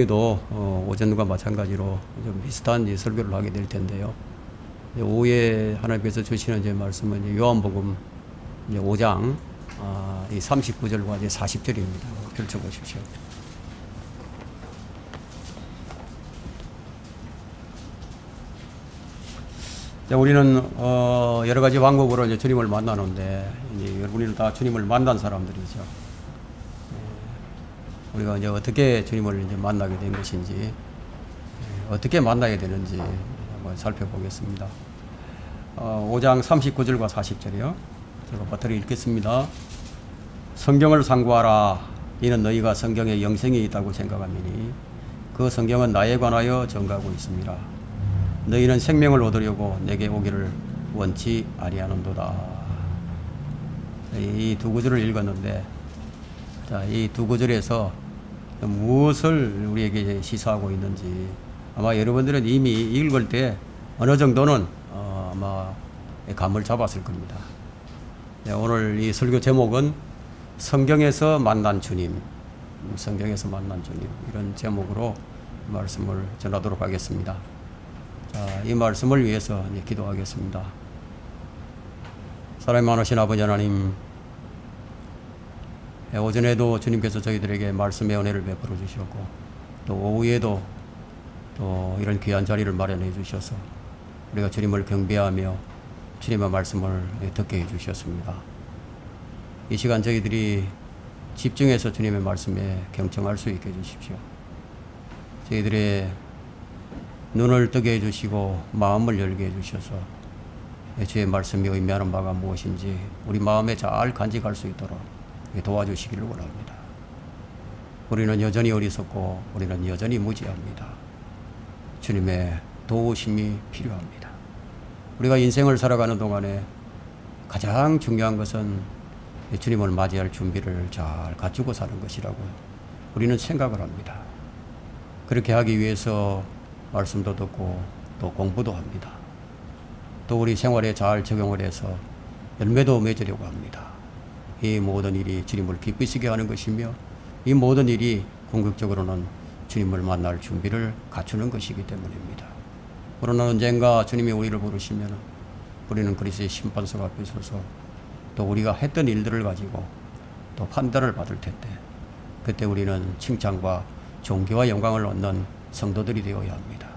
오후에도 오전과 마찬가지로 좀 비슷한 이제 설교를 하게 될 텐데요. 이제 오후에 하나님께서 주시는 이제 말씀은 이제 요한복음 이제 5장 이 39절과 이제 40절입니다. 펼쳐보십시오. 우리는 여러 가지 방법으로 이제 주님을 만나는데, 이제 우리는 다 주님을 만난 사람들이죠. 우리가 이제 어떻게 주님을 이제 만나게 된 것인지, 어떻게 만나야 되는지 한번 살펴보겠습니다. 5장 39절과 40절이요. 제가 바트를 읽겠습니다. 성경을 상고하라. 이는 너희가 성경에 영생이 있다고 생각하미니 그 성경은 나에 관하여 증거하고 있습니다. 너희는 생명을 얻으려고 내게 오기를 원치 아니하는도다. 이 두 구절을 읽었는데, 자, 이 두 구절에서 무엇을 우리에게 시사하고 있는지 아마 여러분들은 이미 읽을 때 어느 정도는 아마 감을 잡았을 겁니다. 오늘 이 설교 제목은 성경에서 만난 주님, 성경에서 만난 주님, 이런 제목으로 말씀을 전하도록 하겠습니다. 자, 이 말씀을 위해서 기도하겠습니다. 사랑이 많으신 아버지 하나님, 오전에도 주님께서 저희들에게 말씀의 은혜를 베풀어 주셨고, 또 오후에도 또 이런 귀한 자리를 마련해 주셔서 우리가 주님을 경배하며 주님의 말씀을 듣게 해 주셨습니다. 이 시간 저희들이 집중해서 주님의 말씀에 경청할 수 있게 해 주십시오. 저희들의 눈을 뜨게 해주시고 마음을 열게 해주셔서 주의 말씀이 의미하는 바가 무엇인지 우리 마음에 잘 간직할 수 있도록 도와주시기를 원합니다. 우리는 여전히 어리석고 우리는 여전히 무지합니다. 주님의 도우심이 필요합니다. 우리가 인생을 살아가는 동안에 가장 중요한 것은 주님을 맞이할 준비를 잘 갖추고 사는 것이라고 우리는 생각을 합니다. 그렇게 하기 위해서 말씀도 듣고 또 공부도 합니다. 또 우리 생활에 잘 적용을 해서 열매도 맺으려고 합니다. 이 모든 일이 주님을 기쁘시게 하는 것이며 이 모든 일이 궁극적으로는 주님을 만날 준비를 갖추는 것이기 때문입니다. 그러나 언젠가 주님이 우리를 부르시면 우리는 그리스도의 심판석 앞에 서서 또 우리가 했던 일들을 가지고 또 판단을 받을 텐데, 그때 우리는 칭찬과 존귀와 영광을 얻는 성도들이 되어야 합니다.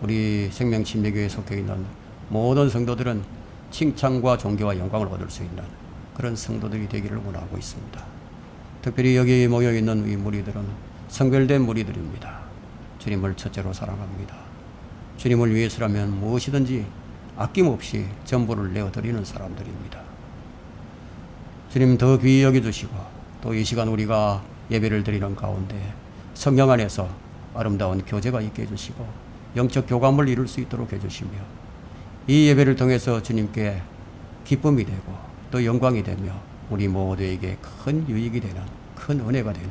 우리 생명침례교회에 속해 있는 모든 성도들은 칭찬과 존귀와 영광을 얻을 수 있는 그런 성도들이 되기를 원하고 있습니다. 특별히 여기 모여 있는 이 무리들은 성별된 무리들입니다. 주님을 첫째로 사랑합니다. 주님을 위해서라면 무엇이든지 아낌없이 전부를 내어드리는 사람들입니다. 주님 더 귀히 여겨주시고 또 이 시간 우리가 예배를 드리는 가운데 성령 안에서 아름다운 교제가 있게 해주시고 영적 교감을 이룰 수 있도록 해주시며 이 예배를 통해서 주님께 기쁨이 되고 또 영광이 되며 우리 모두에게 큰 유익이 되는, 큰 은혜가 되는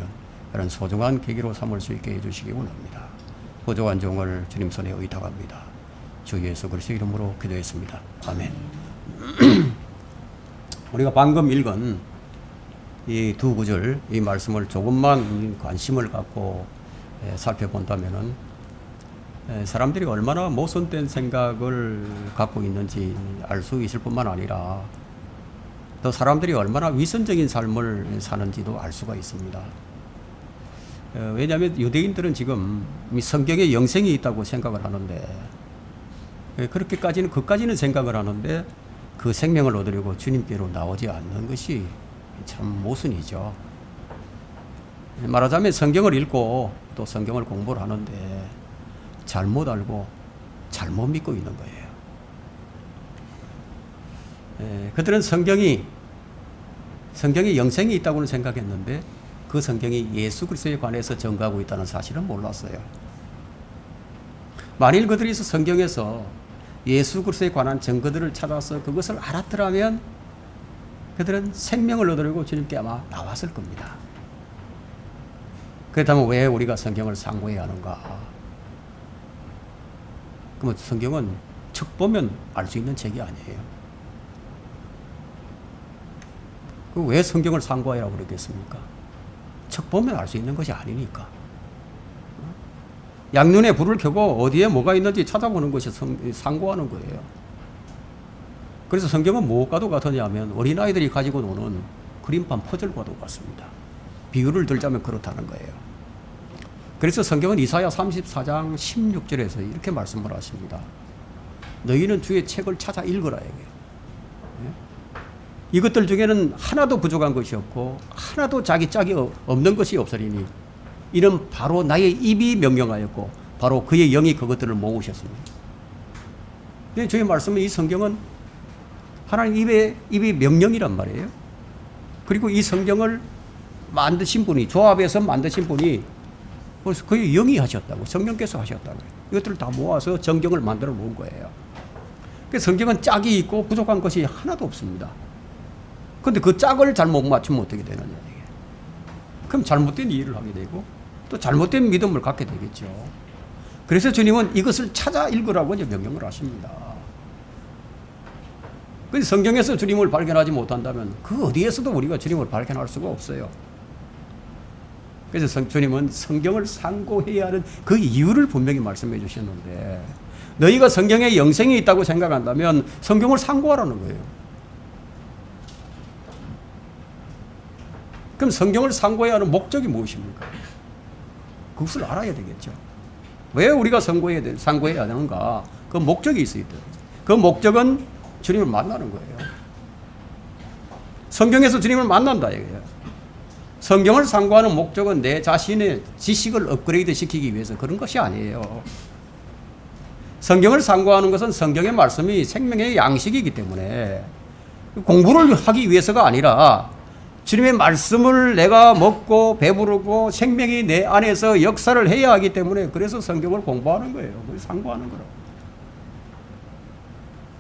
그런 소중한 계기로 삼을 수 있게 해주시기 원합니다. 부족한 종을 주님 손에 의탁합니다. 주 예수 그리스도 이름으로 기도했습니다. 아멘. 우리가 방금 읽은 이 두 구절, 이 말씀을 조금만 관심을 갖고 살펴본다면은 사람들이 얼마나 모순된 생각을 갖고 있는지 알 수 있을 뿐만 아니라 또 사람들이 얼마나 위선적인 삶을 사는지도 알 수가 있습니다. 왜냐하면 유대인들은 지금 성경에 영생이 있다고 생각을 하는데, 그렇게까지는 그까지는 생각을 하는데 그 생명을 얻으려고 주님께로 나오지 않는 것이 참 모순이죠. 말하자면 성경을 읽고 또 성경을 공부를 하는데 잘못 알고 잘못 믿고 있는 거예요. 그들은 성경이 영생이 있다고는 생각했는데 그 성경이 예수 그리스도에 관해서 증거하고 있다는 사실은 몰랐어요. 만일 그들이 성경에서 예수 그리스도에 관한 증거들을 찾아서 그것을 알았더라면 그들은 생명을 얻으려고 주님께 아마 나왔을 겁니다. 그렇다면 왜 우리가 성경을 상고해야 하는가? 그러면 성경은 척 보면 알 수 있는 책이 아니에요. 왜 성경을 상고하라고 그러겠습니까? 척 보면 알 수 있는 것이 아니니까. 양눈에 불을 켜고 어디에 뭐가 있는지 찾아보는 것이 상고하는 거예요. 그래서 성경은 무엇과도 같으냐면 어린아이들이 가지고 노는 그림판 퍼즐과도 같습니다. 비유를 들자면 그렇다는 거예요. 그래서 성경은 이사야 34장 16절에서 이렇게 말씀을 하십니다. 너희는 주의 책을 찾아 읽으라. 이것들 중에는 하나도 부족한 것이 없고 하나도 자기 짝이 없는 것이 없으리니 이는 바로 나의 입이 명령하였고 바로 그의 영이 그것들을 모으셨습니다. 저희 말씀은 이 성경은 하나님 입의 명령이란 말이에요. 그리고 이 성경을 만드신 분이, 조합해서 만드신 분이 그래서 그의 영이 하셨다고, 성령께서 하셨다고. 이것들을 다 모아서 정경을 만들어 놓은 거예요. 그래서 성경은 짝이 있고 부족한 것이 하나도 없습니다. 그런데 그 짝을 잘못 맞추면 어떻게 되느냐. 이게. 그럼 잘못된 이해를 하게 되고 또 잘못된 믿음을 갖게 되겠죠. 그래서 주님은 이것을 찾아 읽으라고 이제 명령을 하십니다. 그래서 성경에서 주님을 발견하지 못한다면 그 어디에서도 우리가 주님을 발견할 수가 없어요. 그래서 주님은 성경을 상고해야 하는 그 이유를 분명히 말씀해 주셨는데 너희가 성경에 영생이 있다고 생각한다면 성경을 상고하라는 거예요. 그럼 성경을 상고해야 하는 목적이 무엇입니까? 그것을 알아야 되겠죠. 왜 우리가 상고해야 하는가? 그 목적이 있어야 돼요. 그 목적은 주님을 만나는 거예요. 성경에서 주님을 만난다 이거예요. 성경을 상고하는 목적은 내 자신의 지식을 업그레이드 시키기 위해서 그런 것이 아니에요. 성경을 상고하는 것은 성경의 말씀이 생명의 양식이기 때문에 공부를 하기 위해서가 아니라 주님의 말씀을 내가 먹고 배부르고 생명이 내 안에서 역사를 해야 하기 때문에 그래서 성경을 공부하는 거예요. 그래서 상고하는 거라고.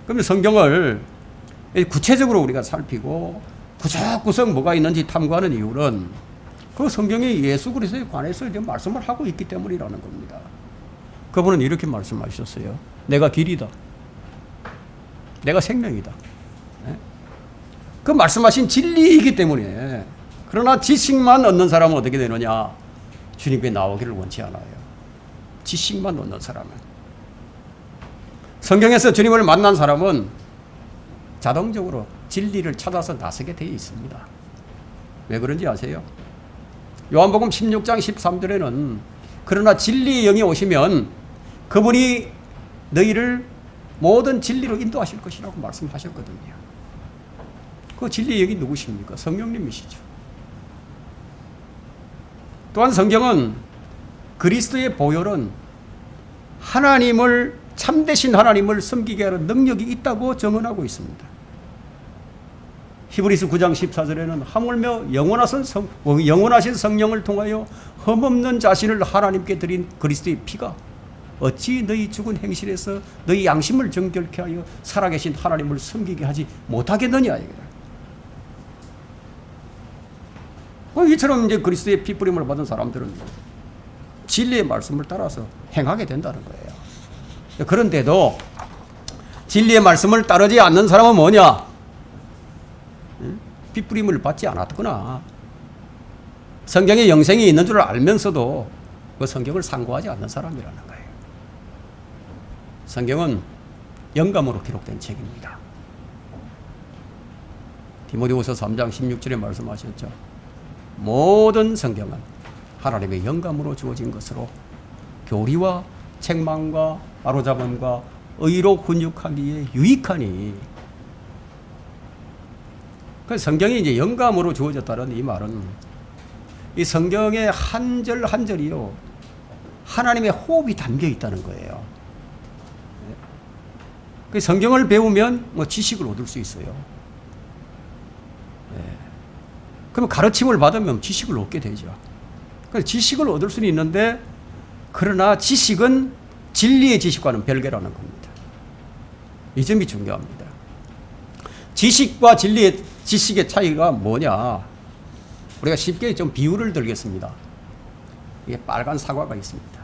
그러면 성경을 구체적으로 우리가 살피고 구석구석 뭐가 있는지 탐구하는 이유는 그 성경이 예수 그리스도에 관해서 이제 말씀을 하고 있기 때문이라는 겁니다. 그분은 이렇게 말씀하셨어요. 내가 길이다. 내가 생명이다. 그 말씀하신 진리이기 때문에 그러나 지식만 얻는 사람은 어떻게 되느냐? 주님께 나오기를 원치 않아요. 지식만 얻는 사람은. 성경에서 주님을 만난 사람은 자동적으로 진리를 찾아서 나서게 되어 있습니다. 왜 그런지 아세요? 요한복음 16장 13절에는 그러나 진리의 영이 오시면 그분이 너희를 모든 진리로 인도하실 것이라고 말씀하셨거든요. 그 진리의 영이 누구십니까? 성령님이시죠. 또한 성경은 그리스도의 보혈은 하나님을 참되신 하나님을 섬기게 하는 능력이 있다고 증언하고 있습니다. 히브리서 9장 14절에는 하물며 영원하신 성령을 통하여 흠없는 자신을 하나님께 드린 그리스도의 피가 어찌 너희 죽은 행실에서 너희 양심을 정결케 하여 살아계신 하나님을 섬기게 하지 못하겠느냐. 이처럼 이제 그리스도의 피 뿌림을 받은 사람들은 진리의 말씀을 따라서 행하게 된다는 거예요. 그런데도 진리의 말씀을 따르지 않는 사람은 뭐냐? 피 뿌림을 받지 않았거나 성경에 영생이 있는 줄 알면서도 그 성경을 상고하지 않는 사람이라는 거예요. 성경은 영감으로 기록된 책입니다. 디모데후서 3장 16절에 말씀하셨죠. 모든 성경은 하나님의 영감으로 주어진 것으로 교리와 책망과 바로잡음과 의로 훈육하기에 유익하니. 그 성경이 이제 영감으로 주어졌다는 이 말은 이 성경의 한 절 한 절이요 하나님의 호흡이 담겨 있다는 거예요. 그 성경을 배우면 뭐 지식을 얻을 수 있어요. 그러면 가르침을 받으면 지식을 얻게 되죠. 그래서 지식을 얻을 수는 있는데 그러나 지식은 진리의 지식과는 별개라는 겁니다. 이 점이 중요합니다. 지식과 진리의 지식의 차이가 뭐냐? 우리가 쉽게 좀 비유를 들겠습니다. 이게 빨간 사과가 있습니다.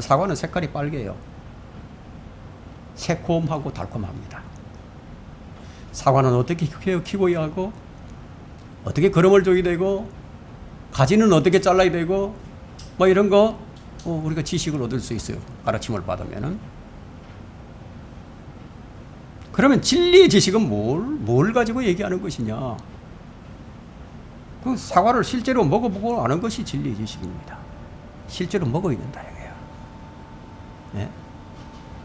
사과는 색깔이 빨개요. 새콤하고 달콤합니다. 사과는 어떻게 키워야 하고 어떻게 거름을 줘야 되고 가지는 어떻게 잘라야 되고 뭐 이런 거 우리가 지식을 얻을 수 있어요. 가르침을 받으면은. 그러면 진리의 지식은 뭘 가지고 얘기하는 것이냐? 그 사과를 실제로 먹어보고 아는 것이 진리의 지식입니다. 실제로 먹어야 된다 이거예요. 네?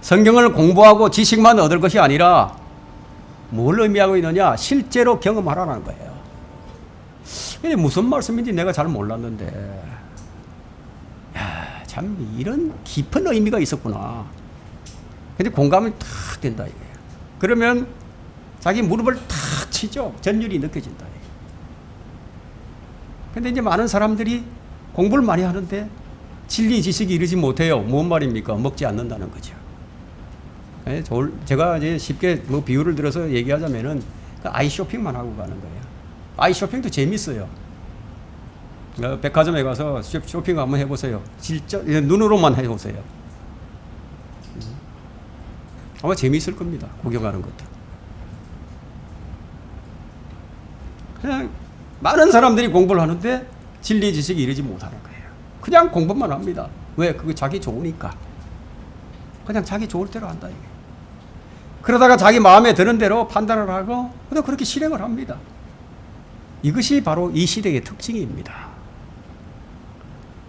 성경을 공부하고 지식만 얻을 것이 아니라 뭘 의미하고 있느냐? 실제로 경험하라는 거예요. 근데 무슨 말씀인지 내가 잘 몰랐는데, 야, 참 이런 깊은 의미가 있었구나. 근데 공감이 탁 된다 이거예요. 그러면 자기 무릎을 탁 치죠. 전율이 느껴진다. 근데 이제 많은 사람들이 공부를 많이 하는데 진리 지식이 이르지 못해요. 뭔 말입니까? 먹지 않는다는 거죠. 제가 이제 쉽게 뭐 비유를 들어서 얘기하자면은 아이 쇼핑만 하고 가는 거예요. 아이 쇼핑도 재밌어요. 백화점에 가서 쇼핑 한번 해보세요. 진짜 눈으로만 해보세요. 아마 재미있을 겁니다. 구경하는 것도. 그냥 많은 사람들이 공부를 하는데 진리 지식이 이르지 못하는 거예요. 그냥 공부만 합니다. 왜? 그거 자기 좋으니까. 그냥 자기 좋을 대로 한다. 이게. 그러다가 자기 마음에 드는 대로 판단을 하고 그냥 그렇게 실행을 합니다. 이것이 바로 이 시대의 특징입니다.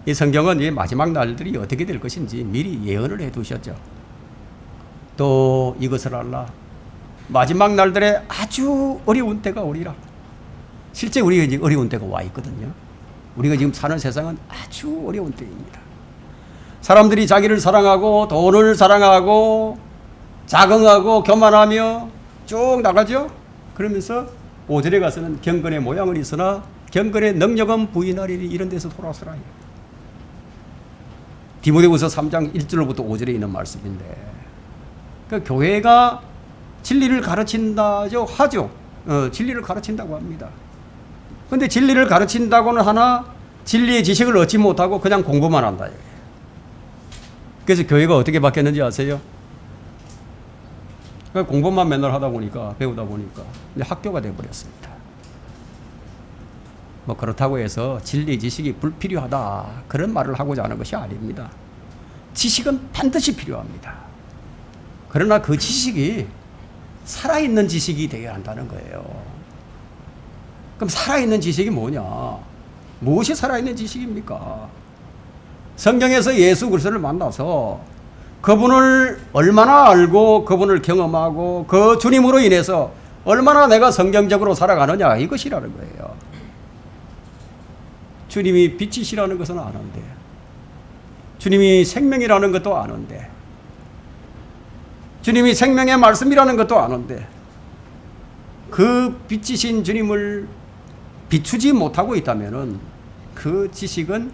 이 성경은 이 마지막 날들이 어떻게 될 것인지 미리 예언을 해 두셨죠. 또 이것을 알라. 마지막 날들에 아주 어려운 때가 오리라. 실제 우리가 이제 어려운 때가 와 있거든요. 우리가 지금 사는 세상은 아주 어려운 때입니다. 사람들이 자기를 사랑하고 돈을 사랑하고 자긍하고 교만하며 쭉 나가죠. 그러면서 5절에 가서는 경건의 모양은 있으나 경건의 능력은 부인하리니 이런 데서 돌아서라. 디모데후서 3장 1절로부터 5절에 있는 말씀인데, 그 교회가 진리를 가르친다죠 하죠. 진리를 가르친다고 합니다. 근데 진리를 가르친다고는 하나 진리의 지식을 얻지 못하고 그냥 공부만 한다. 그래서 교회가 어떻게 바뀌었는지 아세요? 공부만 맨날 하다 보니까, 배우다 보니까 이제 학교가 되어버렸습니다. 뭐 그렇다고 해서 진리 지식이 불필요하다 그런 말을 하고자 하는 것이 아닙니다. 지식은 반드시 필요합니다. 그러나 그 지식이 살아있는 지식이 되어야 한다는 거예요. 그럼 살아있는 지식이 뭐냐? 무엇이 살아있는 지식입니까? 성경에서 예수 그리스도를 만나서 그분을 얼마나 알고 그분을 경험하고 그 주님으로 인해서 얼마나 내가 성경적으로 살아가느냐 이것이라는 거예요. 주님이 빛이시라는 것은 아는데, 주님이 생명이라는 것도 아는데, 주님이 생명의 말씀이라는 것도 아는데 그 빛이신 주님을 비추지 못하고 있다면은 그 지식은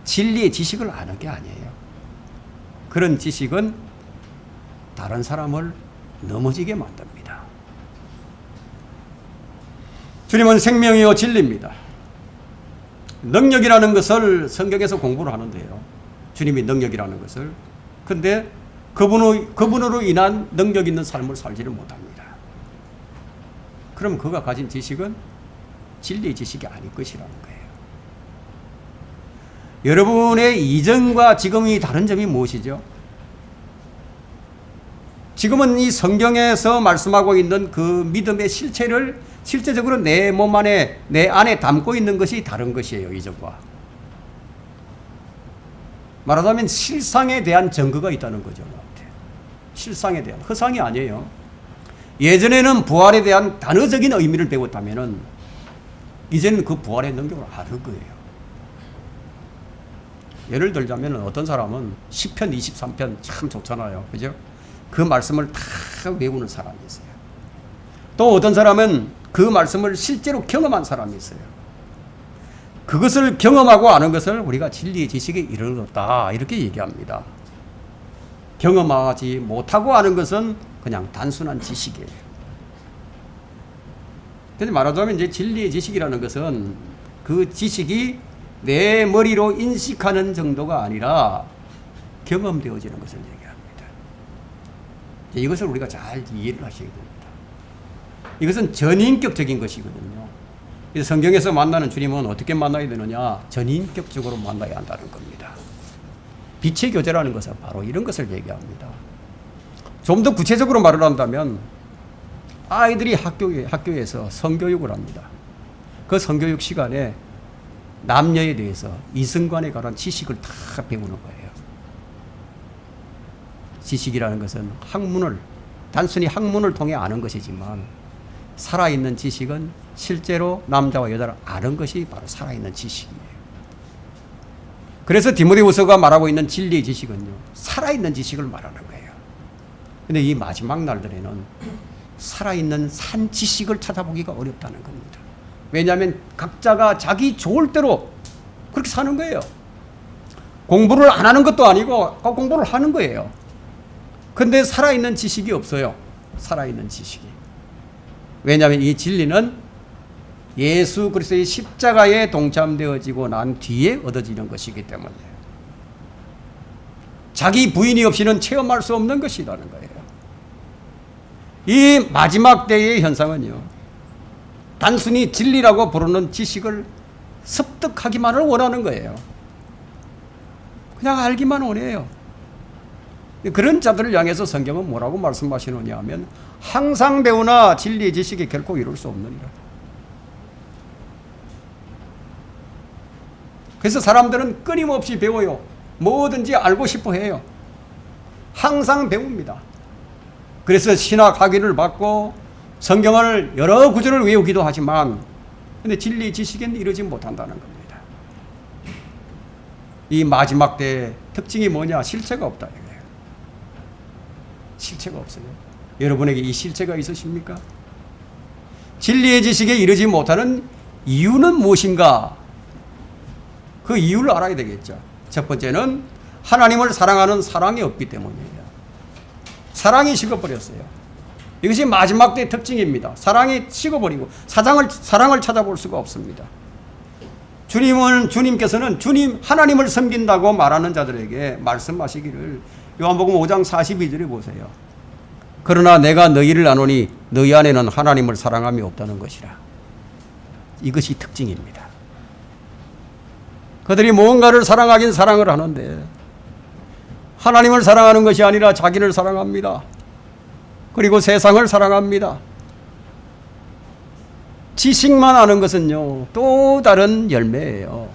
진리의 지식을 아는 게 아니에요. 그런 지식은 다른 사람을 넘어지게 만듭니다. 주님은 생명이요 진리입니다. 능력이라는 것을 성경에서 공부를 하는데요. 주님이 능력이라는 것을. 근데 그분으로 인한 능력 있는 삶을 살지를 못합니다. 그럼 그가 가진 지식은 진리의 지식이 아닐 것이라는 거예요. 여러분의 이전과 지금이 다른 점이 무엇이죠? 지금은 이 성경에서 말씀하고 있는 그 믿음의 실체를 실제적으로 내 몸 안에, 내 안에 담고 있는 것이 다른 것이에요. 이전과. 말하자면 실상에 대한 증거가 있다는 거죠. 실상에 대한, 허상이 아니에요. 예전에는 부활에 대한 단어적인 의미를 배웠다면은 이제는 그 부활의 능력을 아는 거예요. 예를 들자면 어떤 사람은 시편 23편 참 좋잖아요. 그죠? 그 말씀을 다 외우는 사람이 있어요. 또 어떤 사람은 그 말씀을 실제로 경험한 사람이 있어요. 그것을 경험하고 아는 것을 우리가 진리의 지식에 이르렀다 이렇게 얘기합니다. 경험하지 못하고 아는 것은 그냥 단순한 지식이에요. 그래서 말하자면 이제 진리의 지식이라는 것은 그 지식이 내 머리로 인식하는 정도가 아니라 경험되어지는 것을 얘기합니다. 이것을 우리가 잘 이해를 하셔야 됩니다. 이것은 전인격적인 것이거든요. 그래서 성경에서 만나는 주님은 어떻게 만나야 되느냐? 전인격적으로 만나야 한다는 겁니다. 빛의 교제라는 것은 바로 이런 것을 얘기합니다. 좀 더 구체적으로 말을 한다면 아이들이 학교에서 성교육을 합니다. 그 성교육 시간에 남녀에 대해서 이성관에 관한 지식을 다 배우는 거예요. 지식이라는 것은 단순히 학문을 통해 아는 것이지만 살아있는 지식은 실제로 남자와 여자를 아는 것이 바로 살아있는 지식이에요. 그래서 디모데후서가 말하고 있는 진리의 지식은요, 살아있는 지식을 말하는 거예요. 근데 이 마지막 날들에는 살아있는 산 지식을 찾아보기가 어렵다는 겁니다. 왜냐하면 각자가 자기 좋을 대로 그렇게 사는 거예요. 공부를 안 하는 것도 아니고 공부를 하는 거예요. 근데 살아있는 지식이 없어요. 살아있는 지식이. 왜냐하면 이 진리는 예수 그리스도의 십자가에 동참되어지고 난 뒤에 얻어지는 것이기 때문이에요. 자기 부인이 없이는 체험할 수 없는 것이라는 거예요. 이 마지막 때의 현상은요, 단순히 진리라고 부르는 지식을 습득하기만을 원하는 거예요. 그냥 알기만 원해요. 그런 자들을 향해서 성경은 뭐라고 말씀하시느냐 하면 항상 배우나 진리의 지식에 결코 이룰 수 없느니라. 그래서 사람들은 끊임없이 배워요. 뭐든지 알고 싶어 해요. 항상 배웁니다. 그래서 신학 학위를 받고 성경을 여러 구절을 외우기도 하지만 근데 진리 지식에는 이르지 못한다는 겁니다. 이 마지막 때의 특징이 뭐냐? 실체가 없다 이거예요. 실체가 없어요. 여러분에게 이 실체가 있으십니까? 진리의 지식에 이르지 못하는 이유는 무엇인가? 그 이유를 알아야 되겠죠. 첫 번째는 하나님을 사랑하는 사랑이 없기 때문이에요. 사랑이 식어버렸어요. 이것이 마지막 때의 특징입니다. 사랑이 식어버리고 사랑을 찾아볼 수가 없습니다. 주님께서는 하나님을 섬긴다고 말하는 자들에게 말씀하시기를 요한복음 5장 42절에 보세요. 그러나 내가 너희를 아노니 너희 안에는 하나님을 사랑함이 없다는 것이라. 이것이 특징입니다. 그들이 무언가를 사랑하긴 사랑을 하는데 하나님을 사랑하는 것이 아니라 자기를 사랑합니다. 그리고 세상을 사랑합니다. 지식만 아는 것은요, 또 다른 열매예요.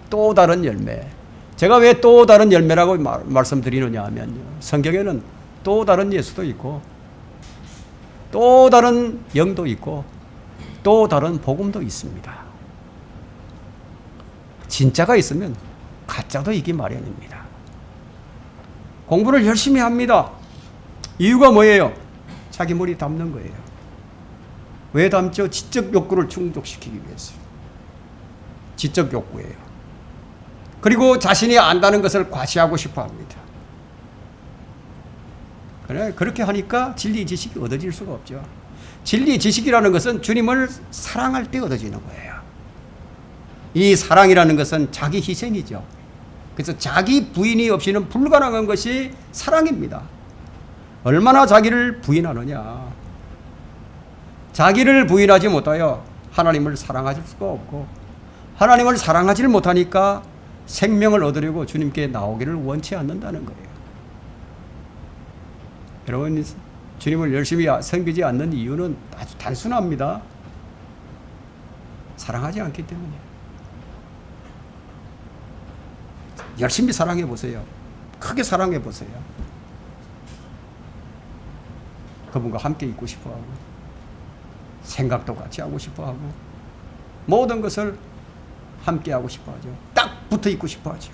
또 다른 열매. 제가 왜 또 다른 열매라고 말씀드리느냐 하면요, 성경에는 또 다른 예수도 있고 또 다른 영도 있고 또 다른 복음도 있습니다. 진짜가 있으면 가짜도 있기 마련입니다. 공부를 열심히 합니다. 이유가 뭐예요? 자기 머리 담는 거예요. 왜 담죠? 지적 욕구를 충족시키기 위해서. 지적 욕구예요. 그리고 자신이 안다는 것을 과시하고 싶어 합니다. 그렇게 하니까 진리 지식이 얻어질 수가 없죠. 진리 지식이라는 것은 주님을 사랑할 때 얻어지는 거예요. 이 사랑이라는 것은 자기 희생이죠. 그래서 자기 부인이 없이는 불가능한 것이 사랑입니다. 얼마나 자기를 부인하느냐. 자기를 부인하지 못하여 하나님을 사랑할 수가 없고 하나님을 사랑하지 못하니까 생명을 얻으려고 주님께 나오기를 원치 않는다는 거예요. 여러분, 주님을 열심히 섬기지 않는 이유는 아주 단순합니다. 사랑하지 않기 때문이에요. 열심히 사랑해 보세요. 크게 사랑해 보세요. 그분과 함께 있고 싶어 하고 생각도 같이 하고 싶어 하고 모든 것을 함께 하고 싶어 하죠. 딱 붙어 있고 싶어 하죠.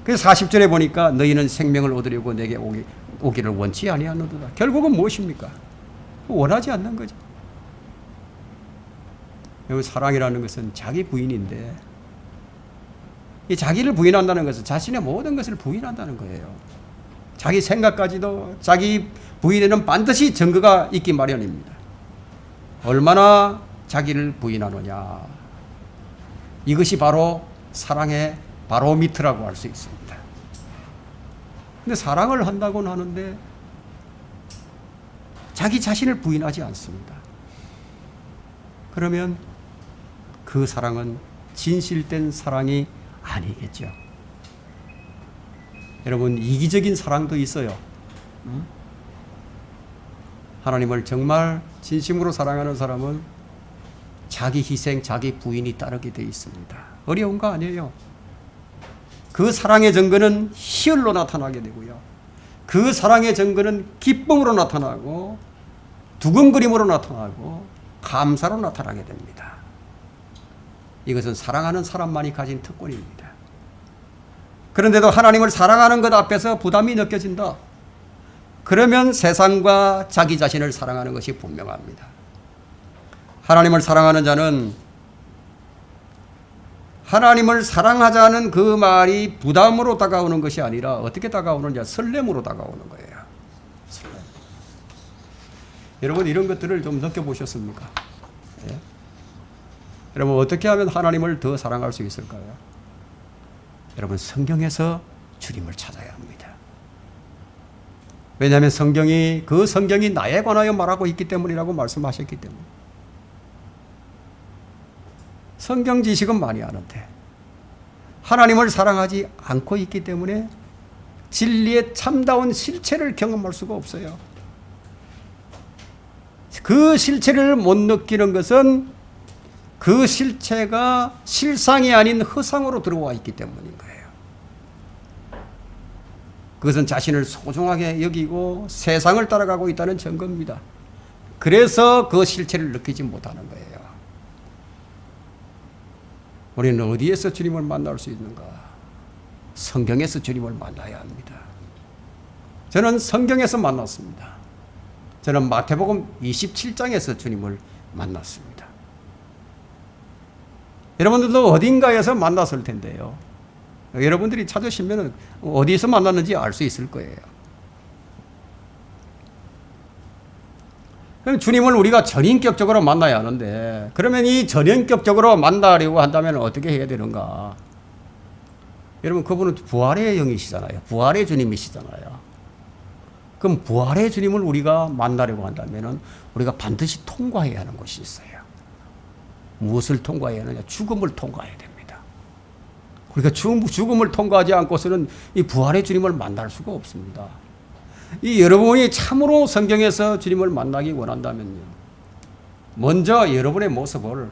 그래서 40절에 보니까 너희는 생명을 얻으려고 내게 오기를 원치 아니하노도다. 결국은 무엇입니까? 원하지 않는 거죠. 여기 사랑이라는 것은 자기 부인인데 이 자기를 부인한다는 것은 자신의 모든 것을 부인한다는 거예요. 자기 생각까지도 자기 부인에는 반드시 증거가 있기 마련입니다. 얼마나 자기를 부인하느냐. 이것이 바로 사랑의 바로미터라고 할 수 있습니다. 근데 사랑을 한다고는 하는데 자기 자신을 부인하지 않습니다. 그러면 그 사랑은 진실된 사랑이 아니겠죠. 여러분, 이기적인 사랑도 있어요. 하나님을 정말 진심으로 사랑하는 사람은 자기 희생, 자기 부인이 따르게 되어 있습니다. 어려운 거 아니에요. 그 사랑의 증거는 희열로 나타나게 되고요. 그 사랑의 증거는 기쁨으로 나타나고 두근거림으로 나타나고 감사로 나타나게 됩니다. 이것은 사랑하는 사람만이 가진 특권입니다. 그런데도 하나님을 사랑하는 것 앞에서 부담이 느껴진다. 그러면 세상과 자기 자신을 사랑하는 것이 분명합니다. 하나님을 사랑하는 자는 하나님을 사랑하자는 그 말이 부담으로 다가오는 것이 아니라 어떻게 다가오느냐? 설렘으로 다가오는 거예요. 설렘. 여러분, 이런 것들을 좀 느껴보셨습니까? 예? 여러분, 어떻게 하면 하나님을 더 사랑할 수 있을까요? 여러분, 성경에서 주님을 찾아야 합니다. 왜냐하면 그 성경이 나에 관하여 말하고 있기 때문이라고 말씀하셨기 때문에. 성경 지식은 많이 아는데 하나님을 사랑하지 않고 있기 때문에 진리의 참다운 실체를 경험할 수가 없어요. 그 실체를 못 느끼는 것은 그 실체가 실상이 아닌 허상으로 들어와 있기 때문인 거예요. 그것은 자신을 소중하게 여기고 세상을 따라가고 있다는 증거입니다. 그래서 그 실체를 느끼지 못하는 거예요. 우리는 어디에서 주님을 만날 수 있는가? 성경에서 주님을 만나야 합니다. 저는 성경에서 만났습니다. 저는 마태복음 27장에서 주님을 만났습니다. 여러분들도 어딘가에서 만났을 텐데요. 여러분들이 찾으시면 어디서 만났는지 알 수 있을 거예요. 그럼 주님을 우리가 전인격적으로 만나야 하는데, 그러면 이 전인격적으로 만나려고 한다면 어떻게 해야 되는가? 여러분, 그분은 부활의 영이시잖아요. 부활의 주님이시잖아요. 그럼 부활의 주님을 우리가 만나려고 한다면 우리가 반드시 통과해야 하는 것이 있어요. 무엇을 통과해야 하느냐? 죽음을 통과해야 됩니다. 우리가 죽음을 통과하지 않고서는 이 부활의 주님을 만날 수가 없습니다. 이 여러분이 참으로 성경에서 주님을 만나기 원한다면요, 먼저 여러분의 모습을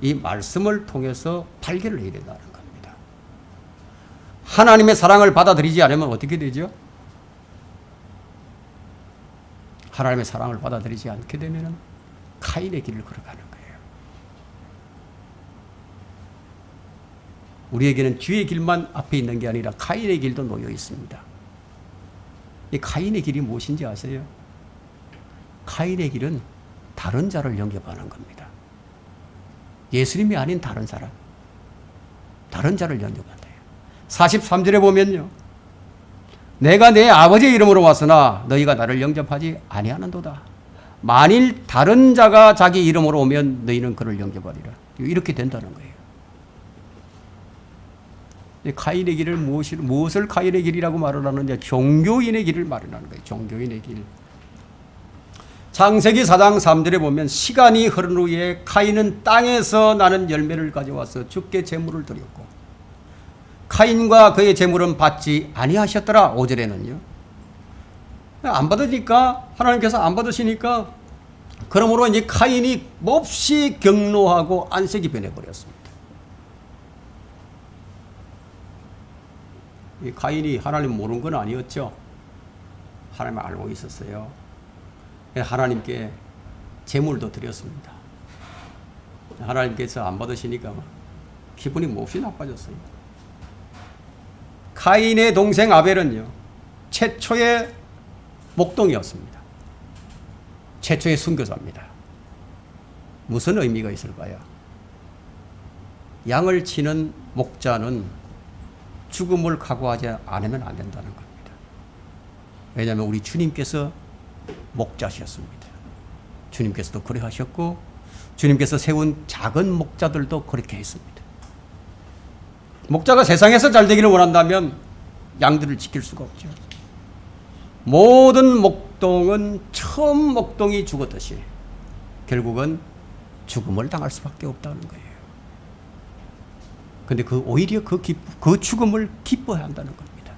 이 말씀을 통해서 발견을 해야 된다는 겁니다. 하나님의 사랑을 받아들이지 않으면 어떻게 되죠? 하나님의 사랑을 받아들이지 않게 되면 카인의 길을 걸어가는 거예요. 우리에게는 주의 길만 앞에 있는 게 아니라 카인의 길도 놓여 있습니다. 이 카인의 길이 무엇인지 아세요? 카인의 길은 다른 자를 영접하는 겁니다. 예수님이 아닌 다른 사람, 다른 자를 영접한대요. 43절에 보면요, 내가 내 아버지의 이름으로 왔으나 너희가 나를 영접하지 아니하는도다. 만일 다른 자가 자기 이름으로 오면 너희는 그를 영접하리라. 이렇게 된다는 거예요. 카인의 길을 무엇을 카인의 길이라고 말을 하느냐? 종교인의 길을 말하는 거예요. 종교인의 길. 창세기 4장 3절에 보면 시간이 흐른 후에 카인은 땅에서 나는 열매를 가져와서 주께 제물을 드렸고 카인과 그의 제물은 받지 아니하셨더라. 5절에는요. 안 받으니까, 하나님께서 안 받으시니까, 그러므로 이제 카인이 몹시 격노하고 안색이 변해버렸습니다. 이 카인이 하나님 모르는 건 아니었죠. 하나님 알고 있었어요. 하나님께 제물도 드렸습니다. 하나님께서 안 받으시니까 기분이 몹시 나빠졌어요. 카인의 동생 아벨은요, 최초의 목동이었습니다. 최초의 순교자입니다. 무슨 의미가 있을까요? 양을 치는 목자는 죽음을 각오하지 않으면 안 된다는 겁니다. 왜냐하면 우리 주님께서 목자셨습니다. 주님께서도 그래 하셨고 주님께서 세운 작은 목자들도 그렇게 했습니다. 목자가 세상에서 잘 되기를 원한다면 양들을 지킬 수가 없죠. 모든 목동은 처음 목동이 죽었듯이 결국은 죽음을 당할 수밖에 없다는 거예요. 근데 오히려 그 죽음을 기뻐해야 한다는 겁니다.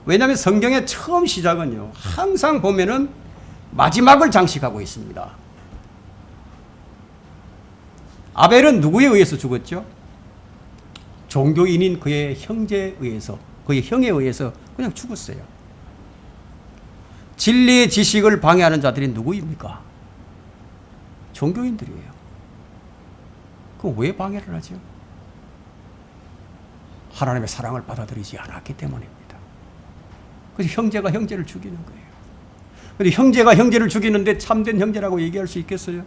왜냐하면 성경의 처음 시작은요, 항상 보면은 마지막을 장식하고 있습니다. 아벨은 누구에 의해서 죽었죠? 종교인인 그의 형제에 의해서, 그의 형에 의해서 그냥 죽었어요. 진리의 지식을 방해하는 자들이 누구입니까? 종교인들이에요. 그럼 왜 방해를 하죠? 하나님의 사랑을 받아들이지 않았기 때문입니다. 그래서 형제가 형제를 죽이는 거예요. 그런데 형제가 형제를 죽이는데 참된 형제라고 얘기할 수 있겠어요?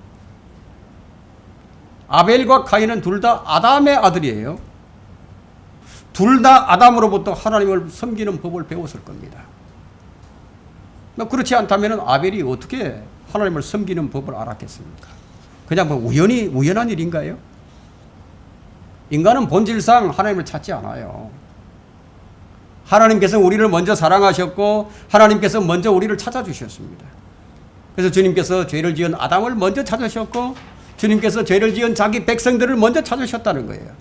아벨과 카인은 둘 다 아담의 아들이에요. 둘 다 아담으로부터 하나님을 섬기는 법을 배웠을 겁니다. 그렇지 않다면 아벨이 어떻게 하나님을 섬기는 법을 알았겠습니까? 그냥 뭐 우연한 일인가요? 인간은 본질상 하나님을 찾지 않아요. 하나님께서 우리를 먼저 사랑하셨고 하나님께서 먼저 우리를 찾아주셨습니다. 그래서 주님께서 죄를 지은 아담을 먼저 찾으셨고 주님께서 죄를 지은 자기 백성들을 먼저 찾으셨다는 거예요.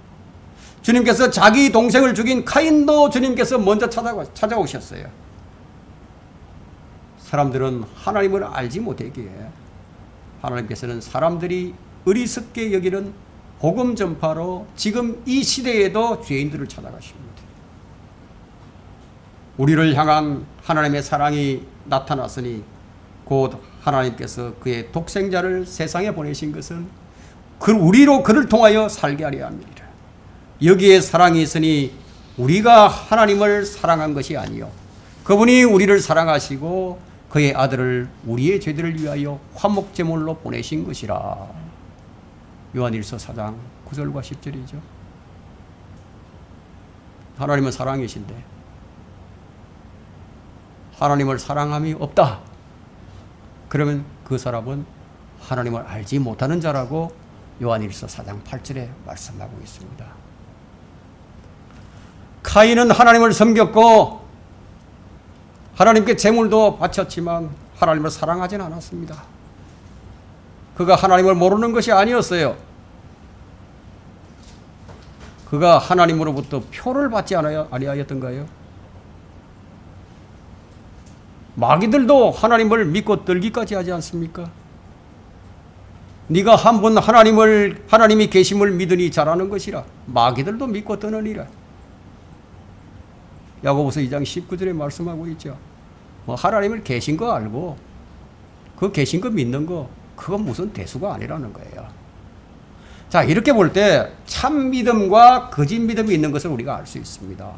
주님께서 자기 동생을 죽인 카인도 주님께서 먼저 찾아오셨어요. 사람들은 하나님을 알지 못하기에 하나님께서는 사람들이 어리석게 여기는 복음 전파로 지금 이 시대에도 죄인들을 찾아가십니다. 우리를 향한 하나님의 사랑이 나타났으니 곧 하나님께서 그의 독생자를 세상에 보내신 것은 우리로 그를 통하여 살게 하려 합니다. 여기에 사랑이 있으니 우리가 하나님을 사랑한 것이 아니요 그분이 우리를 사랑하시고 그의 아들을 우리의 죄들을 위하여 화목제물로 보내신 것이라. 요한일서 4장 9절과 10절이죠. 하나님은 사랑이신데 하나님을 사랑함이 없다. 그러면 그 사람은 하나님을 알지 못하는 자라고 요한일서 4장 8절에 말씀하고 있습니다. 카인은 하나님을 섬겼고 하나님께 제물도 바쳤지만 하나님을 사랑하지는 않았습니다. 그가 하나님을 모르는 것이 아니었어요. 그가 하나님으로부터 표를 받지 아니하였던가요? 마귀들도 하나님을 믿고 떨기까지 하지 않습니까? 네가 한 번 하나님이 계심을 믿으니 잘하는 것이라. 마귀들도 믿고 떠느니라. 야고보서 2장 19절에 말씀하고 있죠. 뭐 하나님을 계신 거 알고 그 계신 거 믿는 거 그건 무슨 대수가 아니라는 거예요. 자, 이렇게 볼 때 참 믿음과 거짓 믿음이 있는 것을 우리가 알 수 있습니다.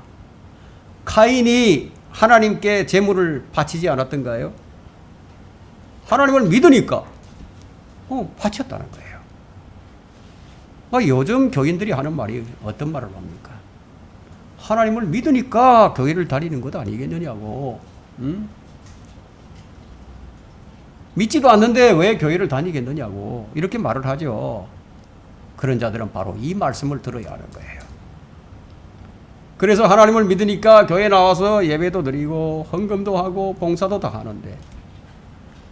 카인이 하나님께 제물을 바치지 않았던가요? 하나님을 믿으니까 바쳤다는 거예요. 요즘 교인들이 하는 말이 어떤 말을 합니까? 하나님을 믿으니까 교회를 다니는 것 아니겠느냐고. 응? 믿지도 않는데 왜 교회를 다니겠느냐고 이렇게 말을 하죠. 그런 자들은 바로 이 말씀을 들어야 하는 거예요. 그래서 하나님을 믿으니까 교회 나와서 예배도 드리고 헌금도 하고 봉사도 다 하는데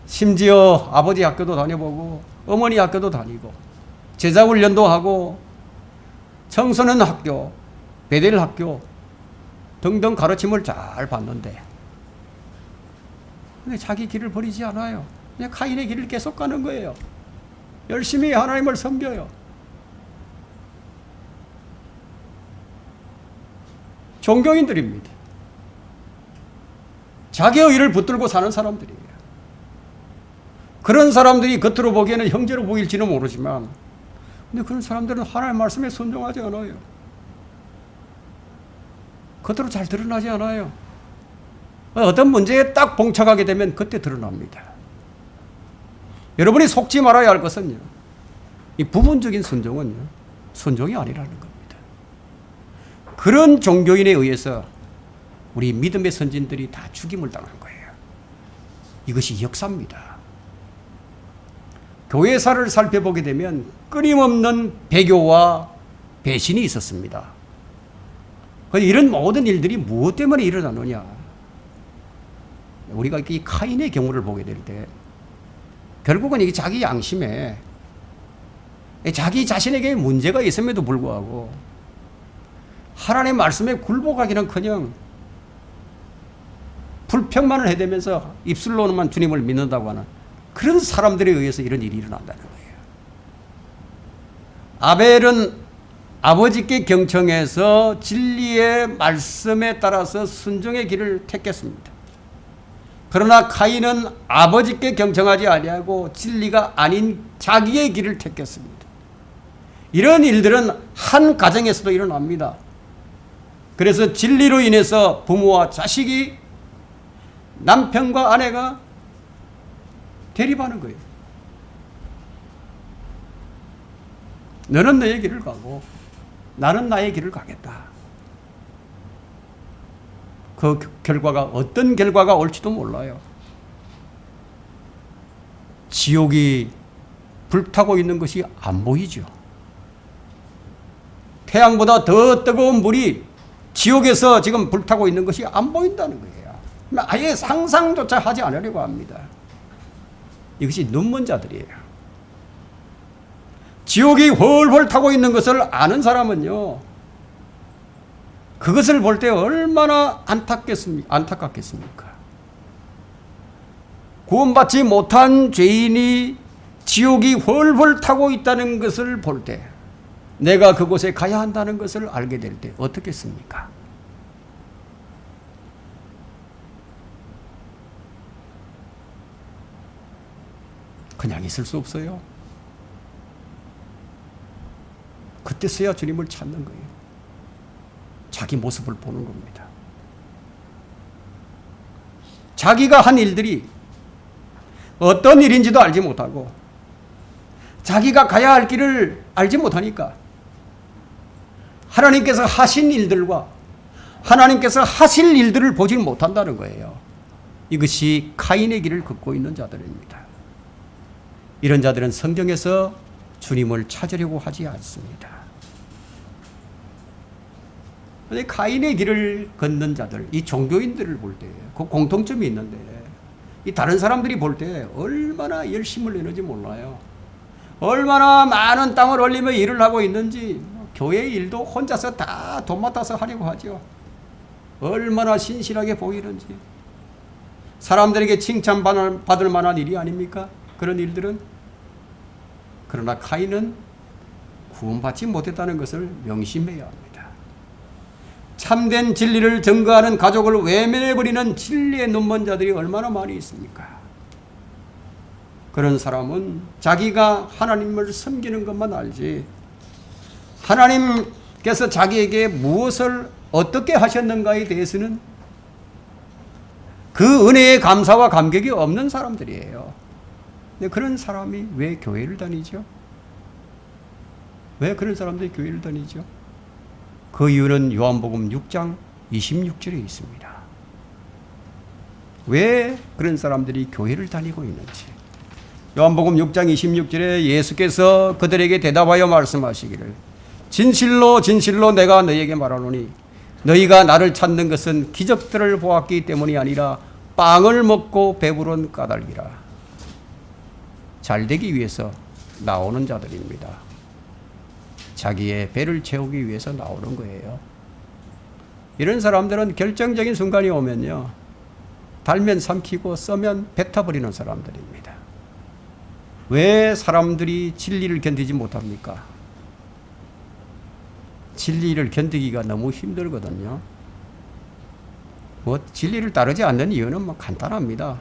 심지어 아버지 학교도 다녀보고 어머니 학교도 다니고 제자훈련도 하고 청소년 학교, 베델 학교 등등 가르침을 잘 받는데 근데 자기 길을 버리지 않아요. 그냥 카인의 길을 계속 가는 거예요. 열심히 하나님을 섬겨요. 종교인들입니다. 자기의 일을 붙들고 사는 사람들이에요. 그런 사람들이 겉으로 보기에는 형제로 보일지는 모르지만 근데 그런 사람들은 하나님의 말씀에 순종하지 않아요. 겉으로 잘 드러나지 않아요. 어떤 문제에 딱 봉착하게 되면 그때 드러납니다. 여러분이 속지 말아야 할 것은요, 이 부분적인 순종은요, 순종이 아니라는 겁니다. 그런 종교인에 의해서 우리 믿음의 선진들이 다 죽임을 당한 거예요. 이것이 역사입니다. 교회사를 살펴보게 되면 끊임없는 배교와 배신이 있었습니다. 이런 모든 일들이 무엇 때문에 일어나느냐? 우리가 이 카인의 경우를 보게 될 때 결국은 이게 자기 양심에 자기 자신에게 문제가 있음에도 불구하고 하나님의 말씀에 굴복하기는커녕 불평만을 해대면서 입술로만 주님을 믿는다고 하는 그런 사람들에 의해서 이런 일이 일어난다는 거예요. 아벨은 아버지께 경청해서 진리의 말씀에 따라서 순종의 길을 택했습니다. 그러나 카인은 아버지께 경청하지 아니하고 진리가 아닌 자기의 길을 택했습니다. 이런 일들은 한 가정에서도 일어납니다. 그래서 진리로 인해서 부모와 자식이, 남편과 아내가 대립하는 거예요. 너는 너의 길을 가고 나는 나의 길을 가겠다. 그 결과가 어떤 결과가 올지도 몰라요. 지옥이 불타고 있는 것이 안 보이죠. 태양보다 더 뜨거운 물이 지옥에서 지금 불타고 있는 것이 안 보인다는 거예요. 아예 상상조차 하지 않으려고 합니다. 이것이 눈먼 자들이에요. 지옥이 훨훨 타고 있는 것을 아는 사람은요, 그것을 볼 때 얼마나 안타깝겠습니까? 구원받지 못한 죄인이 지옥이 훨훨 타고 있다는 것을 볼 때, 내가 그곳에 가야 한다는 것을 알게 될 때 어떻겠습니까? 그냥 있을 수 없어요. 그때서야 주님을 찾는 거예요. 자기 모습을 보는 겁니다. 자기가 한 일들이 어떤 일인지도 알지 못하고 자기가 가야 할 길을 알지 못하니까 하나님께서 하신 일들과 하나님께서 하실 일들을 보지 못한다는 거예요. 이것이 카인의 길을 걷고 있는 자들입니다. 이런 자들은 성경에서 주님을 찾으려고 하지 않습니다. 근데 카인의 길을 걷는 자들, 이 종교인들을 볼 때 그 공통점이 있는데, 이 다른 사람들이 볼 때 얼마나 열심을 내는지 몰라요. 얼마나 많은 땀을 흘리며 일을 하고 있는지, 교회 일도 혼자서 다 도맡아서 하려고 하죠. 얼마나 신실하게 보이는지. 사람들에게 칭찬받을 만한 일이 아닙니까? 그런 일들은. 그러나 카인은 구원받지 못했다는 것을 명심해야 합니다. 참된 진리를 증거하는 가족을 외면해버리는 진리의 눈먼 자들이 얼마나 많이 있습니까? 그런 사람은 자기가 하나님을 섬기는 것만 알지, 하나님께서 자기에게 무엇을 어떻게 하셨는가에 대해서는 그 은혜의 감사와 감격이 없는 사람들이에요. 근데 그런 사람이 왜 교회를 다니죠? 왜 그런 사람들이 교회를 다니죠? 그 이유는 요한복음 6장 26절에 있습니다. 왜 그런 사람들이 교회를 다니고 있는지. 요한복음 6장 26절에 예수께서 그들에게 대답하여 말씀하시기를, 진실로 진실로 내가 너희에게 말하노니 너희가 나를 찾는 것은 기적들을 보았기 때문이 아니라 빵을 먹고 배부른 까닭이라. 잘되기 위해서 나오는 자들입니다. 자기의 배를 채우기 위해서 나오는 거예요. 이런 사람들은 결정적인 순간이 오면요, 달면 삼키고 써면 뱉어버리는 사람들입니다. 왜 사람들이 진리를 견디지 못합니까? 진리를 견디기가 너무 힘들거든요. 진리를 따르지 않는 이유는 간단합니다.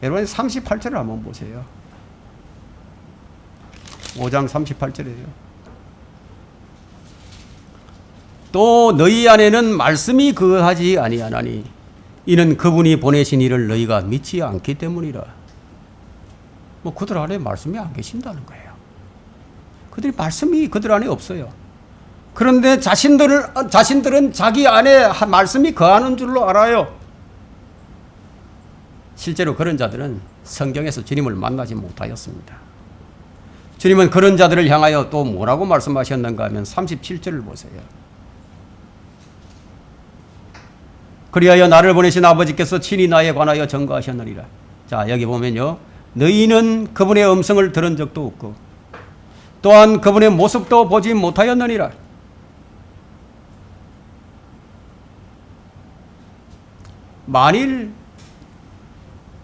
여러분 38절을 한번 보세요. 5장 38절이에요. 또 너희 안에는 말씀이 거하지 아니하나니 이는 그분이 보내신 이를 너희가 믿지 않기 때문이라. 그들 안에 말씀이 안 계신다는 거예요. 그들이 말씀이 그들 안에 없어요. 그런데 자신들은 자기 안에 말씀이 거하는 줄로 알아요. 실제로 그런 자들은 성경에서 주님을 만나지 못하였습니다. 주님은 그런 자들을 향하여 또 뭐라고 말씀하셨는가 하면 37절을 보세요. 그리하여 나를 보내신 아버지께서 친히 나에 관하여 전가하셨느니라. 자, 여기 보면요, 너희는 그분의 음성을 들은 적도 없고 또한 그분의 모습도 보지 못하였느니라. 만일